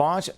$5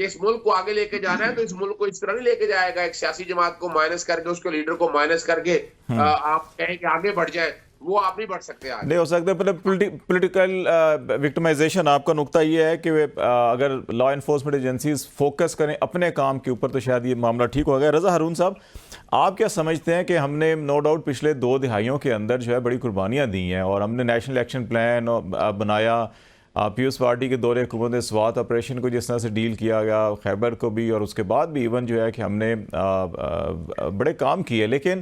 کہ اس ملک کو آگے لے کے جانا ہے تو اس ملک کو اس طرح نہیں لے کے جائے گا ایک سیاسی جماعت کو مائنس کر کے, اس کے لیڈر کو مائنس کر کے آپ کہیں کہ آگے بڑھ جائیں. وہ آپ نہیں بڑھ سکتے آج. نہیں ہو سکتا. پولیٹیکل وکٹمائزیشن, آپ کا نقطہ یہ ہے کہ اگر لا انفورسمنٹ ایجنسیز فوکس کریں اپنے کام کے اوپر تو شاید یہ معاملہ ٹھیک ہو گیا. رضا ہارون صاحب, آپ کیا سمجھتے ہیں کہ ہم نے نو ڈاؤٹ پچھلے 2 دہائیوں کے اندر جو ہے بڑی قربانیاں دی ہیں, اور ہم نے نیشنل ایکشن پلان بنایا, پیپلز پارٹی کے دور حکومت سوات آپریشن کو جس طرح سے ڈیل کیا گیا, خیبر کو بھی, اور اس کے بعد بھی ایون جو ہے کہ ہم نے بڑے کام کیے, لیکن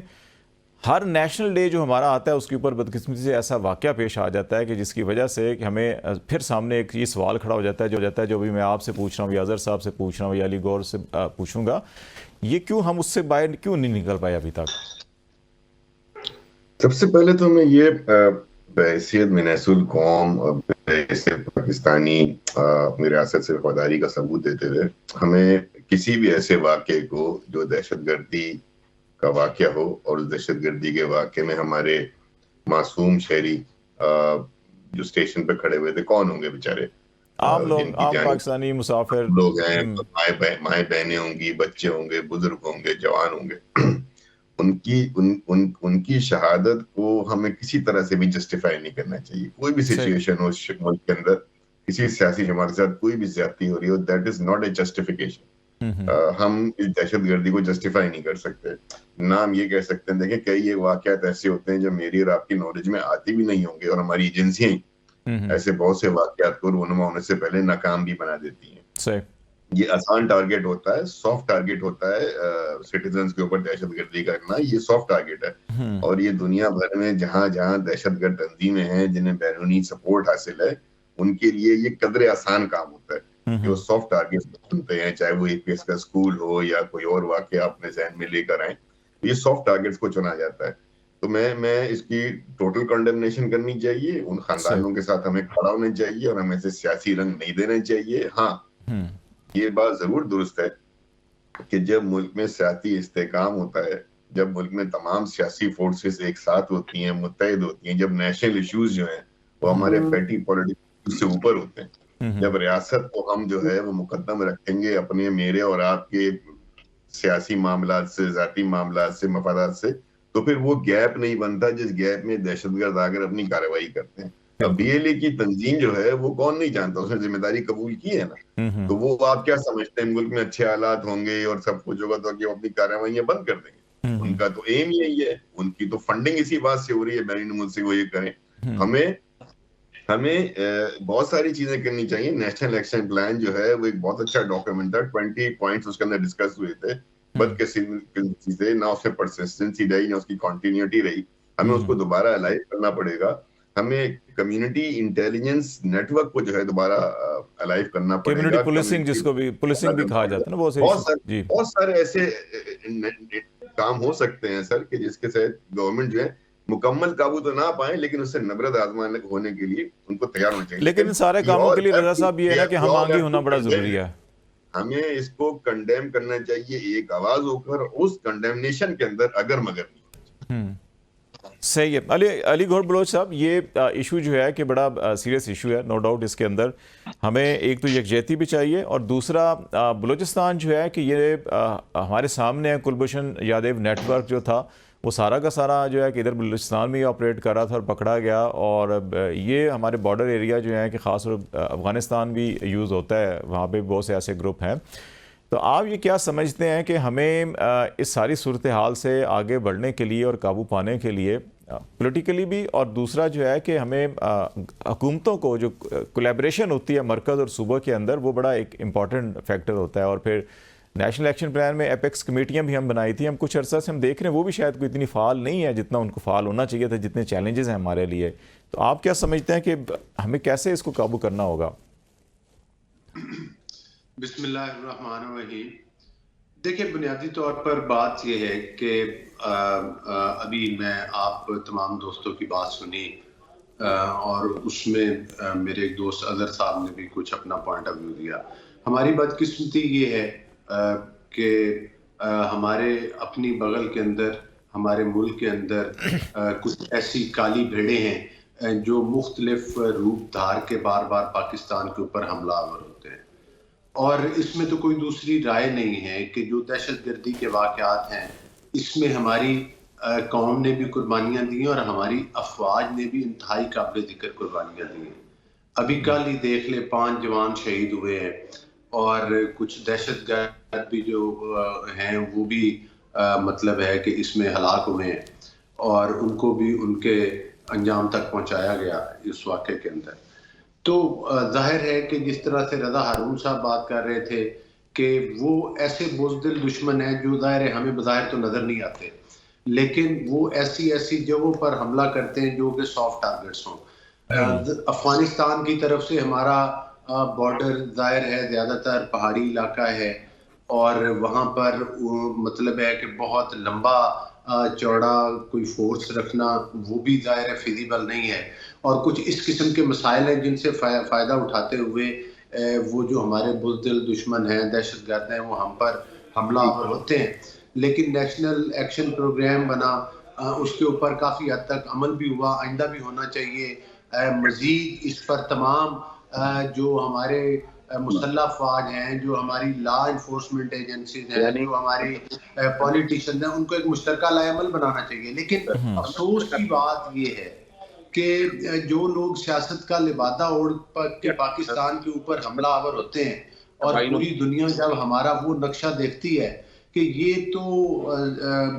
ہر نیشنل ڈے جو ہمارا آتا ہے اس کے اوپر بدقسمتی سے ایسا واقعہ پیش آ جاتا ہے کہ جس کی وجہ سے کہ ہمیں پھر سامنے ایک یہ سوال کھڑا ہو جاتا ہے جو بھی میں آپ سے پوچھ رہا ہوں, یا اظہر صاحب سے پوچھ رہا ہوں, یا علی گور سے پوچھوں گا, یہ کیوں ہم اس سے باہر کیوں نہیں نکل پائے ابھی تک؟ سب سے پہلے تو ہمیں یہ بحیثیت منحص القوم بحیثیت پاکستانی اپنی ریاست سے وفاداری کا ثبوت دیتے ہوئے ہمیں کسی بھی ایسے واقعے کو جو دہشت گردی کا واقعہ ہو, اور اس دہشت گردی کے واقعے میں ہمارے معصوم شہری جو اسٹیشن پہ کھڑے ہوئے تھے کون ہوں گے بیچارے, عام لوگ, عام پاکستانی مسافر لوگ ہیں, مائیں بہنیں ہوں گی, بچے ہوں گے, بزرگ ہوں گے, جوان ہوں گے, ان کی شہادت کو ہمیں کسی طرح سے بھی جسٹیفائی نہیں کرنا چاہیے. کوئی بھی سچویشن ہو اس ملک کے اندر, کسی سیاسی جماعت کے ساتھ کوئی بھی زیادتی ہو رہی ہو, that is not a justification. ہم اس دہشت گردی کو جسٹیفائی نہیں کر سکتے. نہ ہم یہ کہہ سکتے ہیں دیکھیں کئی یہ واقعات ایسے ہوتے ہیں جو میری اور آپ کی نالج میں آتی بھی نہیں ہوں گے, اور ہماری ایجنسیاں ایسے بہت سے واقعات کو رونما ہونے سے پہلے ناکام بھی بنا دیتی ہیں. یہ آسان ٹارگیٹ ہوتا ہے, سافٹ ٹارگیٹ ہوتا ہے سٹیزنز کے اوپر دہشت گردی کرنا, یہ سافٹ ٹارگیٹ ہے. اور یہ دنیا بھر میں جہاں جہاں دہشت گرد تنظیمیں ہیں جنہیں بیرونی سپورٹ حاصل ہے, ان کے لیے یہ قدرے آسان کام ہوتا ہے کہ وہ سافٹ ٹارگیٹ بنتے ہیں, چاہے وہ اے پی ایس کا اسکول ہو یا کوئی اور واقعہ اپنے ذہن میں لے کر آئیں, یہ سافٹ ٹارگیٹس کو چنا جاتا ہے. تو میں اس کی ٹوٹل کنڈمنیشن کرنی چاہیے, ان خاندانوں کے ساتھ ہمیں کھڑا ہونا چاہیے, اور ہمیں اسے سیاسی رنگ نہیں دینا چاہیے. ہاں یہ بات ضرور درست ہے کہ جب ملک میں سیاسی استحکام ہوتا ہے, جب ملک میں تمام سیاسی فورسز ایک ساتھ ہوتی ہیں, متحد ہوتی ہیں, جب نیشنل ایشوز جو ہیں وہ ہمارے پیٹی پولیٹکس سے اوپر ہوتے ہیں, جب ریاست کو ہم جو ہے وہ مقدم رکھیں گے اپنے میرے اور آپ کے سیاسی معاملات سے, ذاتی معاملات سے, مفادات سے, تو پھر وہ گیپ نہیں بنتا جس گیپ میں دہشت گرد آ کر اپنی کارروائی کرتے ہیں. اب بی ایل اے کی تنظیم جو ہے وہ کون نہیں جانتا, اس نے ذمہ داری قبول کی ہے نا, تو وہ آپ کیا سمجھتے ہیں ملک میں اچھے حالات ہوں گے اور سب کچھ ہوگا تو کہ اپنی کارروائیاں بند کر دیں گے؟ ان کا تو ایم یہی ہے, ان کی تو فنڈنگ اسی بات سے ہو رہی ہے بیرونی ملک سے وہ یہ کریں. ہمیں بہت ساری چیزیں کرنی چاہیے. نیشنل ایکشن پلان جو ہے وہ ایک بہت اچھا ڈاکیومنٹ ہے, 20 پوائنٹس اس کے اندر ڈسکس ہوئے تھے. بدقسمتی سے نہ اس میں پرسسٹنسی رہی, نہ اس کی کنٹینیوٹی رہی. ہمیں اس کو دوبارہ الائیو کرنا پڑے گا. ہمیں کمیونٹی انٹیلیجنس نیٹ ورک کو جو ہے دوبارہ الائیو کرنا پڑے گا. کمیونٹی پولیسنگ, جس کو بھی پولیسنگ بھی کہا جاتا ہے نا, بہت سارے ایسے کام ہو سکتے ہیں سر کہ جس کے تحت گورنمنٹ جو ہے مکمل قابو تو نہ پائیں, لیکن اس سے نبرد آزمانے ہونے کے لیے ان کو تیار ہونا چاہیے. لیکن ان سارے کاموں کے لیے رضا صاحب یہ ہے کہ ہم آگے ہونا بڑا ضروری ہے. ہمیں اس کو کنڈیم کرنا چاہیے ایک آواز ہو کر, اس کنڈیمنیشن کے اندر اگر مگر نہیں. صحیح ہے. علی گور بلوچ صاحب, یہ ایشو جو ہے کہ بڑا سیریس ایشو ہے, نو ڈاؤٹ. اس کے اندر ہمیں ایک تو یکجہتی بھی چاہیے, اور دوسرا بلوچستان جو ہے کہ یہ ہمارے سامنے ہے. کلبھوشن یادیو نیٹ ورک جو تھا وہ سارا کا سارا جو ہے کہ ادھر بلوچستان میں ہی آپریٹ کر رہا تھا اور پکڑا گیا, اور یہ ہمارے بارڈر ایریا جو ہیں کہ خاص طور افغانستان بھی یوز ہوتا ہے, وہاں پہ بہت سے ایسے گروپ ہیں. تو آپ یہ کیا سمجھتے ہیں کہ ہمیں اس ساری صورتحال سے آگے بڑھنے کے لیے اور قابو پانے کے لیے پولیٹیکلی بھی, اور دوسرا جو ہے کہ ہمیں حکومتوں کو جو کولیبریشن ہوتی ہے مرکز اور صوبہ کے اندر, وہ بڑا ایک امپورٹنٹ فیکٹر ہوتا ہے. اور پھر نیشنل ایکشن پلان میں ایپیکس کمیٹیاں بھی ہم بنائی تھی, ہم کچھ عرصہ سے ہم دیکھ رہے ہیں وہ بھی شاید کوئی اتنی فعال نہیں ہے جتنا ان کو فعال ہونا چاہیے تھا, جتنے چیلنجز ہیں ہمارے لیے. تو آپ کیا سمجھتے ہیں کہ ہمیں کیسے اس کو قابو کرنا ہوگا؟ بسم اللہ الرحمن الرحیم. دیکھیں, بنیادی طور پر بات یہ ہے کہ ابھی میں آپ تمام دوستوں کی بات سنی, اور اس میں میرے ایک دوست اظہر صاحب نے بھی کچھ اپنا پوائنٹ آف ویو دیا. ہماری بدقسمتی یہ ہے کہ ہمارے اپنی بغل کے اندر, ہمارے ملک کے اندر کچھ ایسی کالی بھیڑیں ہیں جو مختلف روپ دھار کے بار بار پاکستان کے اوپر حملہ آور ہوتے ہیں, اور اس میں تو کوئی دوسری رائے نہیں ہے کہ جو دہشت گردی کے واقعات ہیں اس میں ہماری قوم نے بھی قربانیاں دی ہیں اور ہماری افواج نے بھی انتہائی قابل ذکر قربانیاں دی ہیں. ابھی کل ہی دیکھ لے 5 جوان شہید ہوئے ہیں اور کچھ دہشت گرد بھی جو ہیں وہ بھی مطلب ہے کہ اس میں ہلاک ہوئے ہیں اور ان کو بھی ان کے انجام تک پہنچایا گیا اس واقعے کے اندر. تو ظاہر ہے کہ جس طرح سے رضا ہارون صاحب بات کر رہے تھے کہ وہ ایسے بزدل دشمن ہیں جو ظاہر ہے ہمیں بظاہر تو نظر نہیں آتے لیکن وہ ایسی جگہوں پر حملہ کرتے ہیں جو کہ سافٹ ٹارگٹس ہوں. افغانستان کی طرف سے ہمارا بارڈر ظاہر ہے زیادہ تر پہاڑی علاقہ ہے اور وہاں پر مطلب ہے کہ بہت لمبا چوڑا کوئی فورس رکھنا وہ بھی ظاہر ہے فیزیبل نہیں ہے اور کچھ اس قسم کے مسائل ہیں جن سے فائدہ اٹھاتے ہوئے وہ جو ہمارے بزدل دشمن ہیں دہشت گرد ہیں وہ ہم پر حملہ آور ہوتے ہیں. لیکن نیشنل ایکشن پروگرام بنا اس کے اوپر کافی حد تک عمل بھی ہوا, آئندہ بھی ہونا چاہیے. مزید اس پر تمام جو ہمارے مسلح افواج ہیں, جو ہماری لا انفورسمنٹ ایجنسیز ہیں, جو ہماری پولیٹیشین ہیں, ان کو ایک مشترکہ لائحہ عمل بنانا چاہیے. لیکن افسوس کی بات یہ ہے کہ جو لوگ سیاست کا لبادہ اوڑھ کے پاکستان کے اوپر حملہ آور ہوتے ہیں اور پوری دنیا جب ہمارا وہ نقشہ دیکھتی ہے کہ یہ تو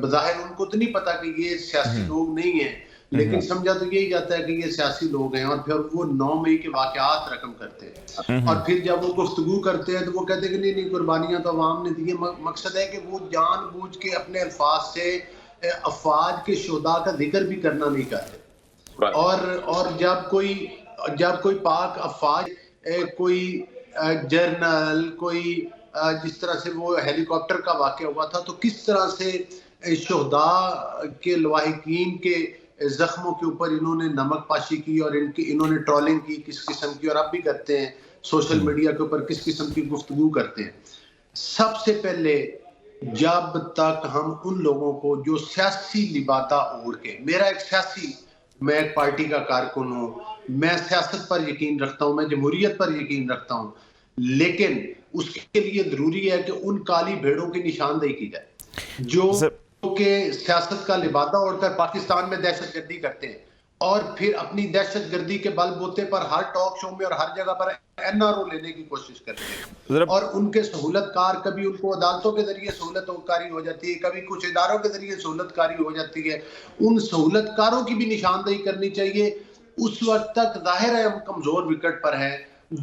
بظاہر ان کو تو نہیں پتا کہ یہ سیاسی لوگ نہیں ہیں لیکن سمجھا تو یہی جاتا ہے کہ یہ سیاسی لوگ ہیں اور پھر وہ 9 مئی کے واقعات رقم کرتے ہیں اور پھر جب وہ گفتگو کرتے ہیں تو وہ کہتے ہیں کہ نہیں قربانیاں تو عوام نے دی. مقصد ہے کہ وہ جان بوجھ کے اپنے الفاظ سے افواج کے شہداء کا ذکر بھی کرنا نہیں چاہتے. اور جب کوئی پاک افواج کوئی جرنل کوئی جس طرح سے وہ ہیلی کاپٹر کا واقعہ ہوا تھا تو کس طرح سے شہداء کے لواحقین کے زخموں کے اوپر انہوں نے نمک پاشی کی اور انہوں نے ٹرولنگ کی کس قسم کی, اور اب بھی کرتے ہیں سوشل میڈیا کے اوپر کس قسم کی گفتگو کرتے ہیں. سب سے پہلے جب تک ہم ان لوگوں کو جو سیاسی لبادہ اوڑھ کے, میں ایک پارٹی کا کارکن ہوں, میں سیاست پر یقین رکھتا ہوں, میں جمہوریت پر یقین رکھتا ہوں, لیکن اس کے لیے ضروری ہے کہ ان کالی بھیڑوں کی نشاندہی کی جائے جو کہ سیاست کا لبادہ اوڑھ کر پاکستان میں دہشت گردی کرتے ہیں اور پھر اپنی دہشت گردی کے بل بوتے پر ہر ٹاک شو میں اور ہر جگہ پر NRO لینے کی کوشش کرتے ہیں اور ان کے سہولت کار کبھی ان کو عدالتوں کے ذریعے سہولت کاری ہو جاتی ہے, کبھی کچھ اداروں کے ذریعے سہولت کاری ہو جاتی ہے. ان سہولت کاروں کی بھی نشاندہی کرنی چاہیے. اس وقت تک ظاہر ہے ہم کمزور وکٹ پر ہیں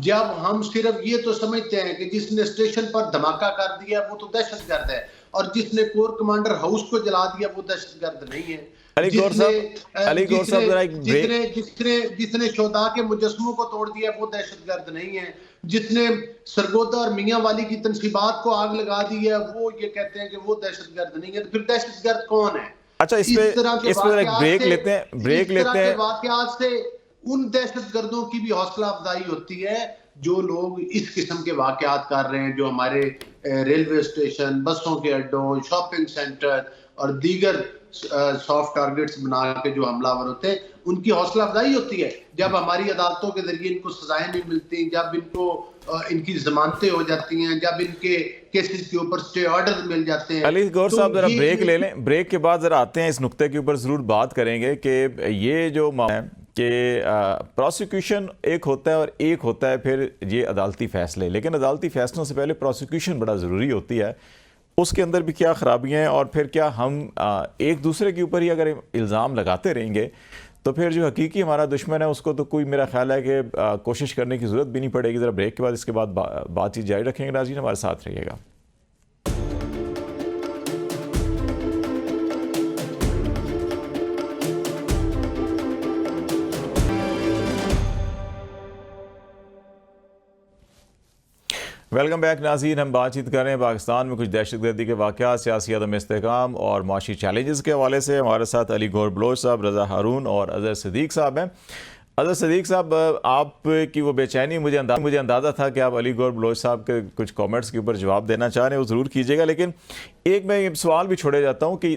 جب ہم صرف یہ تو سمجھتے ہیں کہ جس نے اسٹیشن پر دھماکہ کر دیا وہ تو دہشت گرد ہے اور جس نے کور کمانڈر ہاؤس کو جلا دیا وہ دہشت گرد نہیں ہے. جس نے شہداء کے مجسموں کو توڑ دیا وہ دہشت گرد نہیں ہے. جس نے سرگودا اور میاں والی کی تنصیبات کو آگ لگا دی ہے وہ یہ کہتے ہیں کہ وہ دہشت گرد نہیں ہے. تو پھر دہشت گرد کون ہے؟ اچھا اس پہ بریک لیتے ہیں. واقعات سے ان دہشت گردوں کی بھی حوصلہ افزائی ہوتی ہے جو لوگ اس قسم کے واقعات کر رہے ہیں, جو ہمارے ریلوے اسٹیشن, بسوں کے اڈوں, شاپنگ سینٹر اور دیگر سافٹ ٹارگٹس بنا کے جو حملہ آور ہوتے ہیں ان کی حوصلہ افزائی ہوتی ہے جب ہماری عدالتوں کے ذریعے ان کو سزائیں نہیں ملتی, جب ان کو ان کی ضمانتیں ہو جاتی ہیں, جب ان کے کیسز کے اوپر سٹے آرڈر مل جاتے ہیں. علی گور صاحب ذرا بریک لے لیں, بریک کے بعد ذرا آتے ہیں اس نقطے کے اوپر ضرور بات کریں گے کہ یہ جو ہے کہ پروسیکیوشن ایک ہوتا ہے اور ایک ہوتا ہے پھر یہ عدالتی فیصلے, لیکن عدالتی فیصلوں سے پہلے پروسیکیوشن بڑا ضروری ہوتی ہے. اس کے اندر بھی کیا خرابیاں ہیں اور پھر کیا ہم ایک دوسرے کے اوپر ہی اگر الزام لگاتے رہیں گے تو پھر جو حقیقی ہمارا دشمن ہے اس کو تو کوئی میرا خیال ہے کہ کوشش کرنے کی ضرورت بھی نہیں پڑے گی. ذرا بریک کے بعد اس کے بعد بات چیت جاری رکھیں گے. ناظرین ہمارے ساتھ رہیے گا. ویلکم بیک ناظرین, ہم بات چیت کر رہے ہیں پاکستان میں کچھ دہشت گردی کے واقعات, سیاسی عدم استحکام اور معاشی چیلنجز کے حوالے سے. ہمارے ساتھ علی گور بلوچ صاحب, رضا ہارون اور اظہر صدیق صاحب ہیں. اظہر صدیق صاحب, آپ کی وہ بے چینی مجھے اندازہ تھا کہ آپ علی گور بلوچ صاحب کے کچھ کامنٹس کے اوپر جواب دینا چاہ رہے ہیں, وہ ضرور کیجیے گا. لیکن ایک میں سوال بھی چھوڑے جاتا ہوں کہ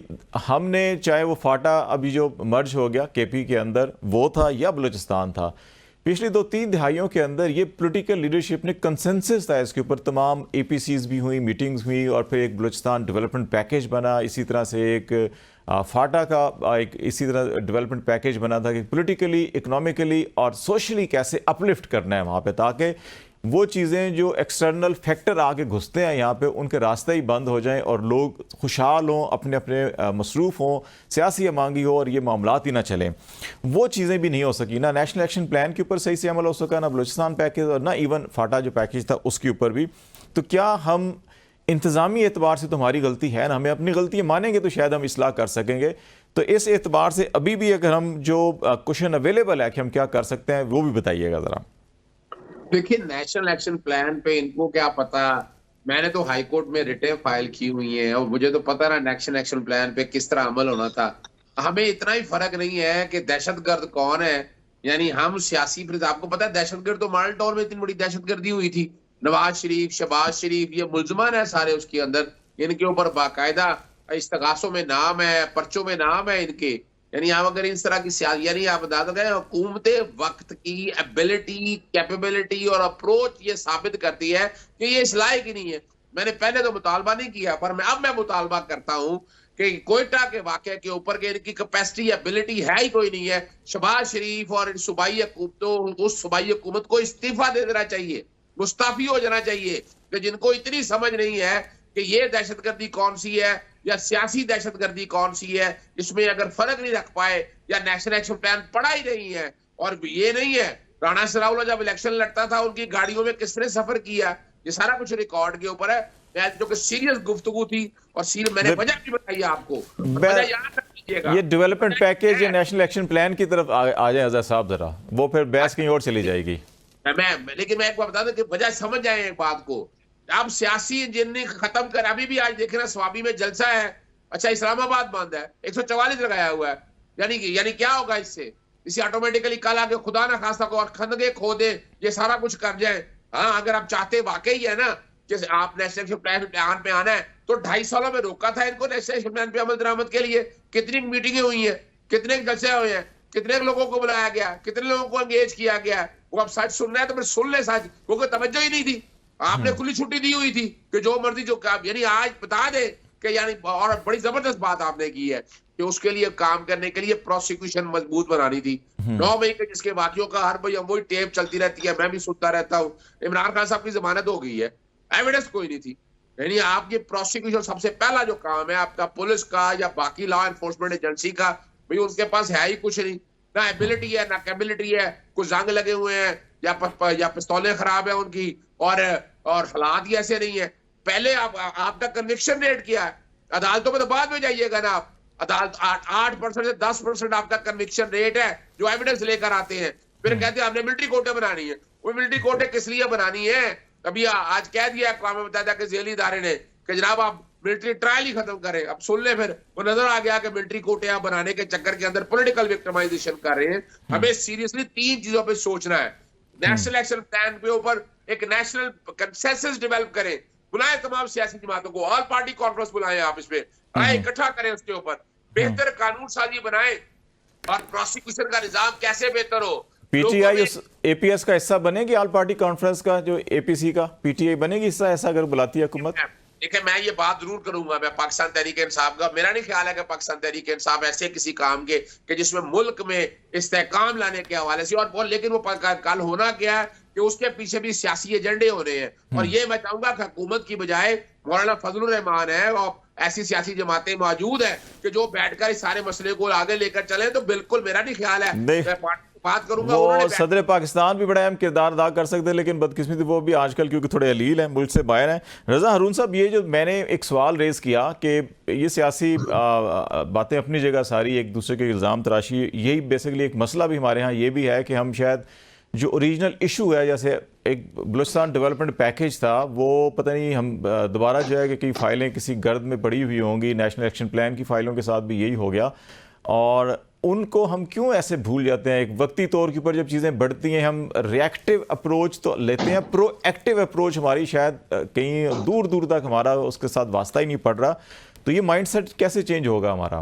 ہم نے چاہے وہ فاٹا ابھی جو مرج ہو گیا کے پی کے اندر وہ تھا یا بلوچستان تھا, پچھلی 2-3 دہائیوں کے اندر یہ پولیٹیکل لیڈرشپ نے کنسنسس تھا اس کے اوپر، تمام اے پی سیز بھی ہوئیں، میٹنگز ہوئیں، اور پھر ایک بلوچستان ڈیولپمنٹ پیکیج بنا، اسی طرح سے ایک فاٹا کا ایک اسی طرح ڈیولپمنٹ پیکیج بنا تھا کہ پولیٹیکلی، اکنامکلی اور سوشلی کیسے اپلفٹ کرنا ہے وہاں پہ، تاکہ وہ چیزیں جو ایکسٹرنل فیکٹر آگے گھستے ہیں یہاں پہ ان کے راستے ہی بند ہو جائیں اور لوگ خوشحال ہوں، اپنے اپنے مصروف ہوں، سیاسی امانگی ہو اور یہ معاملات ہی نہ چلیں۔ وہ چیزیں بھی نہیں ہو سکی، نہ نیشنل ایکشن پلان کے اوپر صحیح سے عمل ہو سکا، نہ بلوچستان پیکیج، اور نہ ایون فاٹا جو پیکیج تھا اس کے اوپر بھی۔ تو کیا ہم انتظامی اعتبار سے تو ہماری غلطی ہے نا، ہمیں اپنی غلطی مانیں گے تو شاید ہم اصلاح کر سکیں گے، تو اس اعتبار سے ابھی بھی اگر ہم جو کوشن اویلیبل ہے کہ ہم کیا کر سکتے ہیں وہ بھی بتائیے گا ذرا۔ دیکھیے نیشنل ایکشن پلان پہ ان کو کیا پتا، میں نے تو ہائی کورٹ میں ریٹیں فائل کی ہوئی ہیں اور مجھے تو پتا نا نیشنل ایکشن پلان پہ کس طرح عمل ہونا تھا۔ ہمیں اتنا ہی فرق نہیں ہے کہ دہشت گرد کون ہے، یعنی ہم سیاسی آپ کو پتا ہے دہشت گرد تو مال ٹاؤن میں اتنی بڑی دہشت گردی ہوئی تھی، نواز شریف، شہباز شریف یہ ملزمان ہیں سارے اس کے اندر، ان کے اوپر باقاعدہ استغاثوں میں نام ہے، پرچوں میں نام ہے ان کے، یعنی آپ اگر اس طرح کی یعنی آپ بتا دو کہ حکومت وقت کی ایبلٹی، کیپیبلٹی اور اپروچ یہ ثابت کرتی ہے کہ یہ اس لائق ہی نہیں ہے۔ میں نے پہلے تو مطالبہ نہیں کیا، پر اب میں مطالبہ کرتا ہوں کہ کوئٹہ کے واقعے کے اوپر کہ ان کی کیپیسٹی، ایبلٹی ہے ہی کوئی نہیں ہے۔ شہباز شریف اور صوبائی حکومتوں، اس صوبائی حکومت کو استعفیٰ دے دینا چاہیے، مستعفی ہو جانا چاہیے، کہ جن کو اتنی سمجھ نہیں ہے کہ یہ دہشت گردی کون سی ہے یا سیاسی دہشت گردی کون سی ہے، اس میں اگر فرق نہیں رکھ پائے یا نیشنل ایکشن پلان پڑھا ہی نہیں ہے۔ اور یہ نہیں ہے رانا ثناءاللہ جب الیکشن لڑتا تھا ان کی گاڑیوں میں کس نے سفر کیا، یہ سارا کچھ ریکارڈ کے اوپر ہے، جو کہ سیریس گفتگو تھی اور میں نے وجہ بھی بتائی آپ کو، وجہ یاد رکھ لیجیے گا۔ یہ ڈیولپمنٹ پیکیج یا نیشنل ایکشن پلان کی طرف آ جائیں عزیز صاحب ذرا، وہ پھر بحث کہیں اور چلی جائے گی۔ لیکن میں ایک بار بتا دوں کہ وجہ سمجھ جائیں ایک بات کو، اب سیاسی انجینئرنگ ختم کر، ابھی بھی آج دیکھیں نا سوابی میں جلسہ ہے، اچھا اسلام آباد بند ہے، 144 لگایا ہوا ہے، یعنی کیا ہوگا اس سے؟ اسے آٹومیٹکلی کل آگے خدا نہ خواستہ کو خندقیں کھودیں، یہ سارا کچھ کر جائیں۔ ہاں اگر آپ چاہتے واقعی ہے نا کہ آپ نیشنل ایکشن پلان پہ آنا ہے تو 2.5 سالوں میں روکا تھا ان کو نیشنل ایکشن پلان پہ عمل درآمد کے لیے، کتنی میٹنگیں ہوئی ہیں، کتنے جلسے ہوئے ہیں، کتنے لوگوں کو بلایا گیا، کتنے لوگوں کو انگیج کیا گیا ہے۔ وہ اب سچ سن رہے ہیں تو پھر سن لیں سچ، کیونکہ توجہ ہی نہیں تھی، آپ نے کھلی چھٹی دی ہوئی تھی کہ جو مرضی جو کام، یعنی آج بتا دیں کہ یعنی اور بڑی زبردست بات آپ نے کی ہے کہ اس کے لیے کام کرنے کے لیے پروسیکیوشن مضبوط بنانی تھی۔ 9 مئی کے جس کے واقعوں کا ہر بھائی وہی ٹیپ چلتی رہتی ہے، میں بھی سنتا رہتا ہوں، عمران خان صاحب کی ضمانت ہو گئی ہے، ایویڈنس کوئی نہیں تھی، یعنی آپ کی پروسیکیوشن سب سے پہلا جو کام ہے آپ کا پولیس کا یا باقی لا انفورسمنٹ ایجنسی کا، بھئی ان کے پاس ہے ہی کچھ نہیں، نہ ایبلٹی ہے نہ کیبلٹی ہے، کچھ زنگ لگے ہوئے ہیں یا پستولیں خراب ہیں ان کی، اور حالات ہی ایسے نہیں ہیں۔ پہلے آپ کا کنوکشن ریٹ کیا ہے؟ عدالتوں میں تو بعد میں جائیے گا نا آپ، عدالت 8% سے 10% آپ کا کنوکشن ریٹ ہے جو ایویڈنس لے کر آتے ہیں، پھر کہتے ہیں ہم نے ملٹری کورٹیں بنانی ہے۔ وہ ملٹری کورٹیں کس لیے بنانی ہے؟ ابھی آج کہہ دیا اقوام متحدہ کے ذیلی ادارے نے کہ جناب آپ ملٹری ٹرائل ہی ختم کریں، اب سن لیں، پھر وہ نظر آ گیا کہ ملٹری کورٹیں بنانے کے چکر کے اندر پولیٹیکل وکٹمائزیشن کر رہے ہیں۔ ہمیں سیریسلی 3 چیزوں پہ سوچنا ہے، نیشنل ایکشن پلان کے اوپر ایک نیشنل کنسنسس ڈیولپ کریں، بلائیں تمام سیاسی جماعتوں کو، آل پارٹی کانفرنس بلائیں، آپ اس پہ رائے اکٹھا کریں، اس کے اوپر بہتر قانون سازی بنائیں اور پروسیکیوشن کا نظام کیسے بہتر ہو۔ P T I us a P S کا حصہ بنے گی، آل پارٹی کانفرنس کا جو اے پی سی کا پی ٹی آئی بنے گی حصہ، ایسا اگر بلاتی ہے حکومت؟ دیکھیں میں یہ بات ضرور کروں گا، میں پاکستان تحریک انصاف کا، میرا نہیں خیال ہے کہ پاکستان تحریک انصاف ایسے کسی کام کے کہ جس میں ملک میں استحکام لانے کے حوالے سے، اور لیکن وہ کل ہونا کیا ہے کہ اس کے پیچھے بھی سیاسی ایجنڈے ہو رہے ہیں، اور یہ میں چاہوں گا کہ حکومت کی بجائے مولانا فضل الرحمان ہے اور ایسی سیاسی جماعتیں موجود ہیں کہ جو بیٹھ کر اس سارے مسئلے کو آگے لے کر چلیں، تو بالکل میرا نہیں خیال ہے، میں بات کروں گا۔ وہ صدر پاکستان بھی بڑا اہم کردار ادا کر سکتے ہیں، لیکن بدقسمتی وہ بھی آج کل کیونکہ تھوڑے علیل ہیں، ملک سے باہر ہیں۔ رضا ہارون صاحب، یہ جو میں نے ایک سوال ریز کیا کہ یہ سیاسی باتیں اپنی جگہ ساری، ایک دوسرے کے الزام تراشی، یہی بیسیکلی ایک مسئلہ بھی ہمارے ہاں یہ بھی ہے کہ ہم شاید جو اوریجنل ایشو ہے، جیسے ایک بلوچستان ڈیولپمنٹ پیکیج تھا، وہ پتہ نہیں ہم دوبارہ جو ہے کہ کئی فائلیں کسی گرد میں پڑی ہوئی ہوں گی، نیشنل ایکشن پلان کی فائلوں کے ساتھ بھی یہی ہو گیا، اور ان کو ہم کیوں ایسے بھول جاتے ہیں؟ ایک وقتی طور کے اوپر جب چیزیں بڑھتی ہیں ہم ریئیکٹیو اپروچ تو لیتے ہیں، پرو ایکٹیو اپروچ ہماری شاید کہیں دور دور تک ہمارا اس کے ساتھ واسطہ ہی نہیں پڑ رہا، تو یہ مائنڈ سیٹ کیسے چینج ہوگا ہمارا؟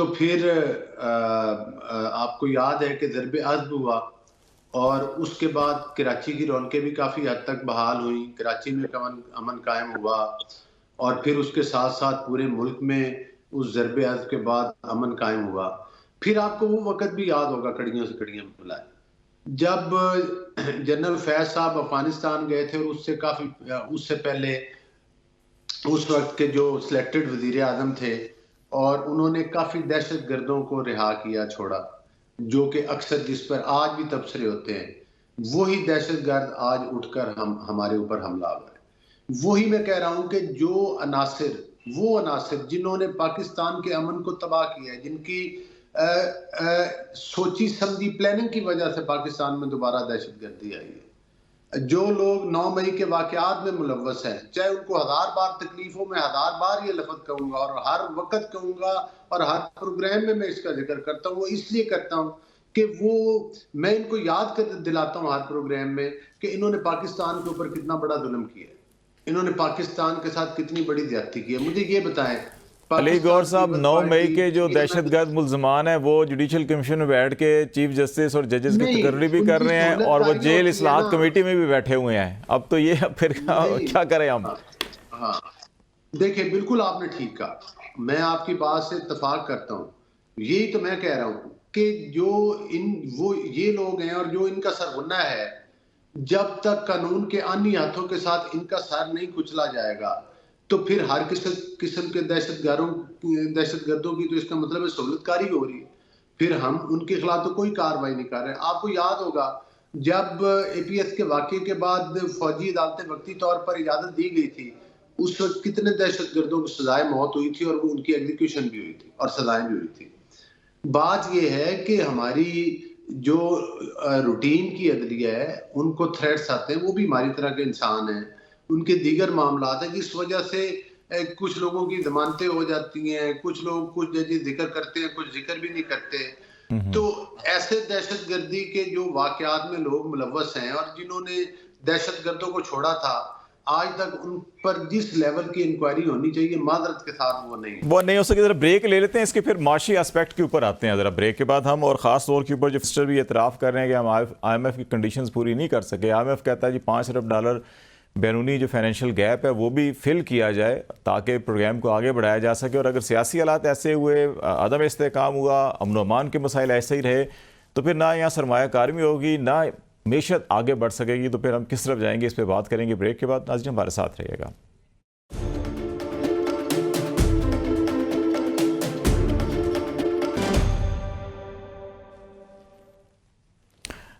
تو پھر آپ کو یاد ہے کہ ضرب عضب ہوا اور اس کے بعد کراچی کی رونقیں بھی کافی حد تک بحال ہوئیں، کراچی میں امن قائم ہوا اور پھر اس کے ساتھ ساتھ پورے ملک میں اس ضرب عضب کے بعد امن قائم ہوا۔ پھر آپ کو وہ وقت بھی یاد ہوگا کڑیوں سے کڑیاں ملائے، جب جنرل فیض صاحب افغانستان گئے تھے اور اس سے پہلے اس وقت کے جو سلیکٹڈ وزیر اعظم تھے اور انہوں نے کافی دہشت گردوں کو رہا کیا، چھوڑا، جو کہ اکثر جس پر آج بھی تبصرے ہوتے ہیں، وہی دہشت گرد آج اٹھ کر ہمارے اوپر حملہ آور ہے۔ وہی میں کہہ رہا ہوں کہ وہ عناصر جنہوں نے پاکستان کے امن کو تباہ کیا ہے، جن کی سوچی سمجھی پلاننگ کی وجہ سے پاکستان میں دوبارہ دہشت گردی آئی ہے، جو لوگ 9 مئی کے واقعات میں ملوث ہیں، چاہے ان کو 1000 بار تکلیفوں میں 1000 بار یہ لفظ کہوں گا اور ہر وقت کہوں گا اور ہر پروگرام میں اس کا ذکر کرتا ہوں، وہ اس لیے کرتا ہوں کہ میں ان کو یاد کر دلاتا ہوں ہر پروگرام میں کہ انہوں نے پاکستان کے اوپر کتنا بڑا ظلم کیا ہے، انہوں نے پاکستان کے ساتھ کتنی بڑی زیادتی کی ہے۔ مجھے یہ بتائیں، علی گور صاحب، 9 مئی کے جو دہشت گرد ملزمان ہیں وہ جوڈیشل کمیشن میں بیٹھ کے چیف جسٹس اور ججز کی تقرری بھی کر رہے ہیں اور وہ جیل اصلاحات کمیٹی میں بھی بیٹھے ہوئے ہیں، اب تو یہ پھر کیا کریں ہم؟ ہاں دیکھیں، بالکل آپ نے ٹھیک کہا، میں آپ کی بات سے اتفاق کرتا ہوں، یہی تو میں کہہ رہا ہوں کہ یہ لوگ ہیں اور جو ان کا سرغنہ ہے، جب تک قانون کے آنی ہاتھوں کے ساتھ ان کا سر نہیں کچلا جائے گا تو پھر ہر قسم کے دہشت گردوں کی تو اس کا مطلب ہے سہولت کاری ہو رہی ہے، پھر ہم ان کے خلاف تو کوئی کارروائی نہیں کر رہے۔ آپ کو یاد ہوگا جب اے پی ایس کے واقعے کے بعد فوجی عدالتیں وقتی طور پر اجازت دی گئی تھی، اس وقت کتنے دہشت گردوں کو سزائے موت ہوئی تھی اور وہ ان کی ایگزیکیوشن بھی ہوئی تھی اور سزائیں بھی ہوئی تھی۔ بات یہ ہے کہ ہماری جو روٹین کی عدلیہ ہے ان کو تھریٹس آتے ہیں، وہ بھی ہماری طرح کے انسان ہیں، ان کے دیگر معاملات ہیں جس وجہ سے کچھ لوگوں کی ضمانتیں ہو جاتی ہیں، کچھ لوگ کچھ ججز ذکر کرتے ہیں، کچھ ذکر بھی نہیں کرتے۔ تو ایسے دہشت گردی کے جو واقعات میں لوگ ملوث ہیں اور جنہوں نے دہشت گردوں کو چھوڑا تھا، آج تک ان پر جس لیول کی انکوائری ہونی چاہیے معذرت کے ساتھ وہ نہیں ہو سکے۔ ذرا بریک لے لیتے ہیں، اس کے پھر معاشی اسپیکٹ کے اوپر آتے ہیں ذرا بریک کے بعد ہم، اور خاص طور کے اوپر جو مسٹر بھی اعتراف کر رہے ہیں کہ ہم آئی ایم ایف کی کنڈیشنز پوری نہیں کر سکے۔ آئی ایم ایف کہتا ہے جی $5 ارب بیرونی جو فائنینشیل گیپ ہے وہ بھی فل کیا جائے تاکہ پروگرام کو آگے بڑھایا جا سکے، اور اگر سیاسی حالات ایسے ہوئے، عدم استحکام ہوا، امن و امان کے مسائل ایسے ہی رہے، تو پھر نہ یہاں سرمایہ کاری میں ہوگی، نہ معیشت آگے بڑھ سکے گی، تو پھر ہم کس طرف جائیں گے، اس پہ بات کریں گے بریک کے بعد۔ ناظرین ہمارے ساتھ رہیے گا۔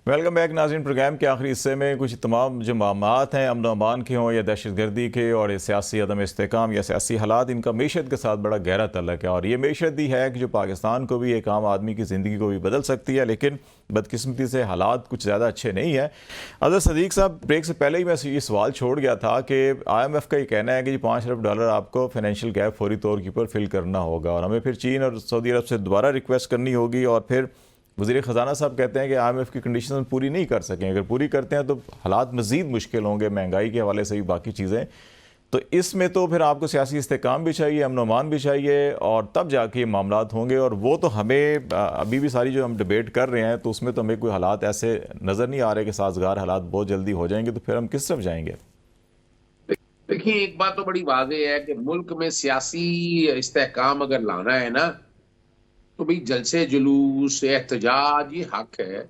ویلکم بیک ناظرین، پروگرام کے آخری حصے میں کچھ تمام جو معاملات ہیں امن و امان کے ہوں یا دہشت گردی کے اور سیاسی عدم استحکام یا سیاسی حالات، ان کا معیشت کے ساتھ بڑا گہرا تعلق ہے، اور یہ معیشت ہی ہے کہ جو پاکستان کو بھی، ایک عام آدمی کی زندگی کو بھی بدل سکتی ہے، لیکن بدقسمتی سے حالات کچھ زیادہ اچھے نہیں ہیں۔ حضرت صدیق صاحب، بریک سے پہلے ہی میں یہ سوال چھوڑ گیا تھا کہ آئی ایم ایف کا یہ کہنا ہے کہ $5 ارب آپ کو فائنینشیل گیپ فوری طور کے اوپر فل کرنا ہوگا، اور ہمیں پھر چین اور سعودی عرب سے دوبارہ ریکویسٹ کرنی ہوگی، اور پھر وزیر خزانہ صاحب کہتے ہیں کہ آئی ایم ایف کی کنڈیشن پوری نہیں کر سکیں، اگر پوری کرتے ہیں تو حالات مزید مشکل ہوں گے، مہنگائی کے حوالے سے بھی باقی چیزیں، تو اس میں تو پھر آپ کو سیاسی استحکام بھی چاہیے، امن و امان بھی چاہیے، اور تب جا کے یہ معاملات ہوں گے، اور وہ تو ہمیں ابھی بھی ساری جو ہم ڈیبیٹ کر رہے ہیں تو اس میں تو ہمیں کوئی حالات ایسے نظر نہیں آ رہے کہ سازگار حالات بہت جلدی ہو جائیں گے، تو پھر ہم کس طرف جائیں گے؟ دیکھیں، ایک بات تو بڑی واضح ہے کہ ملک میں سیاسی استحکام اگر لانا ہے نا تو بھئی جلسے جلوس احتجاج یہ حق ہے،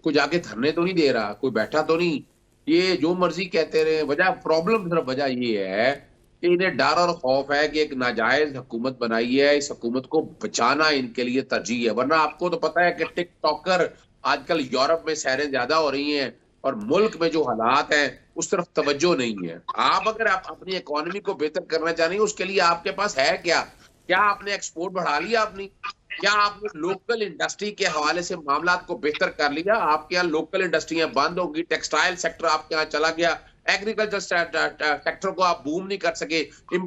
کوئی جا کے دھرنے تو نہیں دے رہا، کوئی بیٹھا تو نہیں، یہ جو مرضی کہتے رہے۔ پرابلم صرف وجہ یہ ہے کہ انہیں ڈر اور خوف ہے کہ ایک ناجائز حکومت بنائی ہے، اس حکومت کو بچانا ان کے لیے ترجیح ہے، ورنہ آپ کو تو پتہ ہے کہ ٹک ٹاکر آج کل یورپ میں سیریں زیادہ ہو رہی ہیں اور ملک میں جو حالات ہیں اس طرف توجہ نہیں ہے۔ آپ اگر آپ اپنی اکانومی کو بہتر کرنا چاہ رہے ہیں، اس کے لیے آپ کے پاس ہے کیا آپ نے ایکسپورٹ بڑھا لیا اپنی؟ کیا آپ نے لوکل انڈسٹری کے حوالے سے معاملات کو بہتر کر لیا؟ آپ کے یہاں لوکل انڈسٹریاں بند ہوں گی، ٹیکسٹائل سیکٹر آپ کے یہاں چلا گیا، ایگریکلچر سیکٹر کو آپ بوم نہیں کر سکے،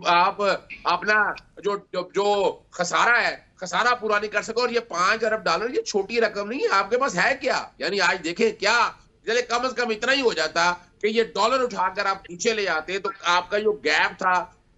آپ اپنا جو خسارہ ہے خسارہ پورا نہیں کر سکے، اور یہ $5 ارب یہ چھوٹی رقم نہیں ہے، آپ کے پاس ہے کیا؟ یعنی آج دیکھیں کیا چلے کم از کم اتنا ہی ہو جاتا کہ یہ ڈالر اٹھا کر آپ پیچھے لے آتے تو آپ کا جو گیپ تھا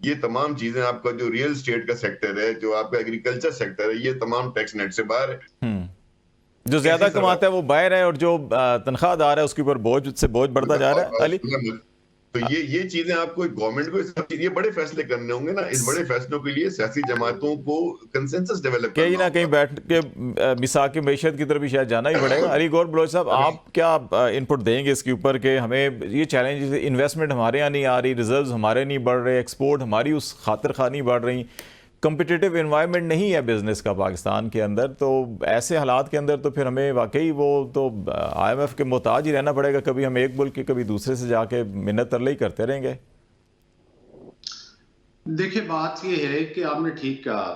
یہ تمام چیزیں آپ کا جو ریئل اسٹیٹ کا سیکٹر ہے, جو آپ کا ایگریکلچر سیکٹر ہے, یہ تمام ٹیکس نیٹ سے باہر ہے. جو زیادہ کماتا ہے وہ باہر ہے, اور جو تنخواہ دار ہے اس کے اوپر بوجھ بڑھتا جا رہا ہے. علی, تو یہ چیزیں آپ کو گورنمنٹ کو یہ بڑے فیصلے کرنے ہوں گے نا. اس بڑے فیصلوں کے لیے سیاسی جماعتوں کو کنسنسس ڈیولپ کرنا کہیں نہ کہیں بیٹھ کے مساق معیشت کی طرف بھی شاید جانا ہی پڑے گا. علی گور بلوچ صاحب, آپ کیا انپٹ دیں گے اس کے اوپر کہ ہمیں یہ چیلنج, انویسٹمنٹ ہمارے یہاں نہیں آ رہی, ریزروز ہمارے نہیں بڑھ رہے, ایکسپورٹ ہماری اس خاطر خواہ نہیں بڑھ رہی, کمپٹیٹیو انوائرمنٹ نہیں ہے بزنس کا پاکستان کے اندر, تو ایسے حالات کے اندر تو پھر ہمیں واقعی وہ تو آئی ایم ایف کے محتاج ہی رہنا پڑے گا. کبھی ہم ایک ملک کے کبھی دوسرے سے جا کے منت ترلے ہی کرتے رہیں گے. دیکھیں بات یہ ہے کہ آپ نے ٹھیک کہا,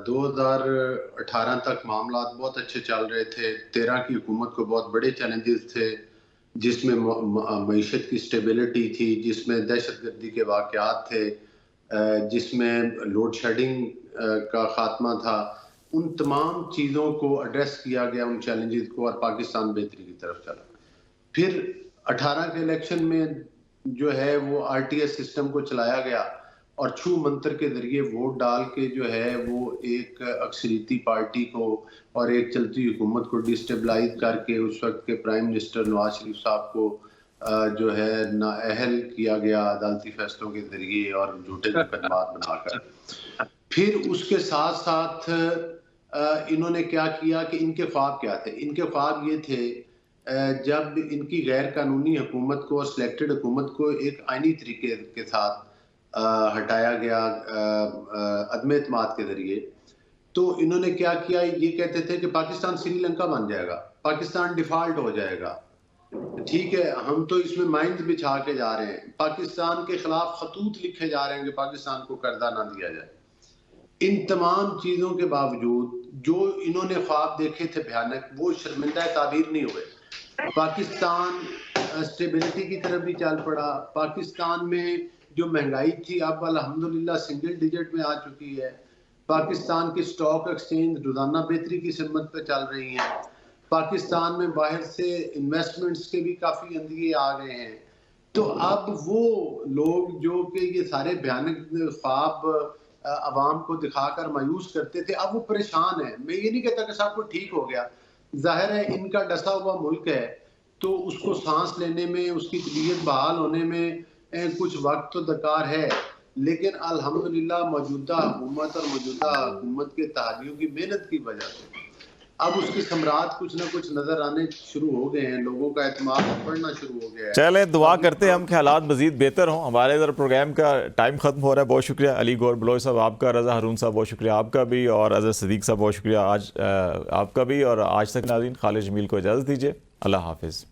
2018 تک معاملات بہت اچھے چل رہے تھے. 13 کی حکومت کو بہت بڑے چیلنجز تھے, جس میں معیشت کی سٹیبلٹی تھی, جس میں دہشت گردی کے واقعات تھے, جس میں لوڈ شیڈنگ کا خاتمہ تھا. ان تمام چیزوں کو ایڈریس کیا گیا, ان چیلنجز کو, اور پاکستان بہتری کی طرف چلا. پھر 18 کے الیکشن میں جو ہے وہ آر ٹی ایس سسٹم کو چلایا گیا, اور چھو منتر کے ذریعے ووٹ ڈال کے جو ہے وہ ایک اکثریتی پارٹی کو اور ایک چلتی حکومت کو ڈسٹیبلائز کر کے اس وقت کے پرائم منسٹر نواز شریف صاحب کو جو ہے نااہل کیا گیا عدالتی فیصلوں کے ذریعے اور جھوٹے مقدمات بنا کر. پھر اس کے ساتھ ساتھ انہوں نے کیا کیا کہ ان کے خواب کیا تھے. ان کے خواب یہ تھے جب ان کی غیر قانونی حکومت کو اور سلیکٹڈ حکومت کو ایک آئینی طریقے کے ساتھ ہٹایا گیا عدم اعتماد کے ذریعے, تو انہوں نے کیا کیا, یہ کہتے تھے کہ پاکستان سری لنکا بن جائے گا, پاکستان ڈیفالٹ ہو جائے گا. ٹھیک ہے, ہم تو اس میں مائنز بچھا کے جا رہے ہیں, پاکستان کے خلاف خطوط لکھے جا رہے ہیں کہ پاکستان کو قرضہ نہ دیا جائے. ان تمام چیزوں کے باوجود جو انہوں نے خواب دیکھے تھے بھیانک, وہ شرمندہ تعبیر نہیں ہوئے. پاکستان اسٹیبلٹی کی طرف بھی چل پڑا. پاکستان میں جو مہنگائی تھی اب الحمدللہ سنگل ڈیجٹ میں آ چکی ہے. پاکستان کی سٹاک ایکسچینج روزانہ بہتری کی سمت پہ چل رہی ہیں. پاکستان میں باہر سے انویسٹمنٹس کے بھی کافی اندیے آ گئے ہیں. تو اب وہ لوگ جو کہ یہ سارے بھیانک خواب عوام کو دکھا کر مایوس کرتے تھے, اب وہ پریشان ہیں. میں یہ نہیں کہتا کہ سب کچھ ٹھیک ہو گیا, ظاہر ہے ان کا ڈسا ہوا ملک ہے, تو اس کو سانس لینے میں, اس کی طبیعت بحال ہونے میں کچھ وقت تو درکار ہے. لیکن الحمدللہ موجودہ حکومت اور موجودہ حکومت کے اتحادیوں کی محنت کی وجہ سے اب اس کے ثمرات کچھ نہ کچھ نظر آنے شروع ہو گئے ہیں, لوگوں کا اعتماد بڑھنا شروع ہو گیا ہے. چلیں دعا کرتے ہیں ہم کہ حالات مزید بہتر ہوں. ہمارے ادھر پروگرام کا ٹائم ختم ہو رہا ہے. بہت شکریہ علی گور بلوچ صاحب آپ کا, رضا ہارون صاحب بہت شکریہ آپ کا بھی, اور اظہر صدیق صاحب بہت شکریہ آج آپ کا بھی. اور آج تک ناظرین, خالد جمیل کو اجازت دیجیے. اللہ حافظ.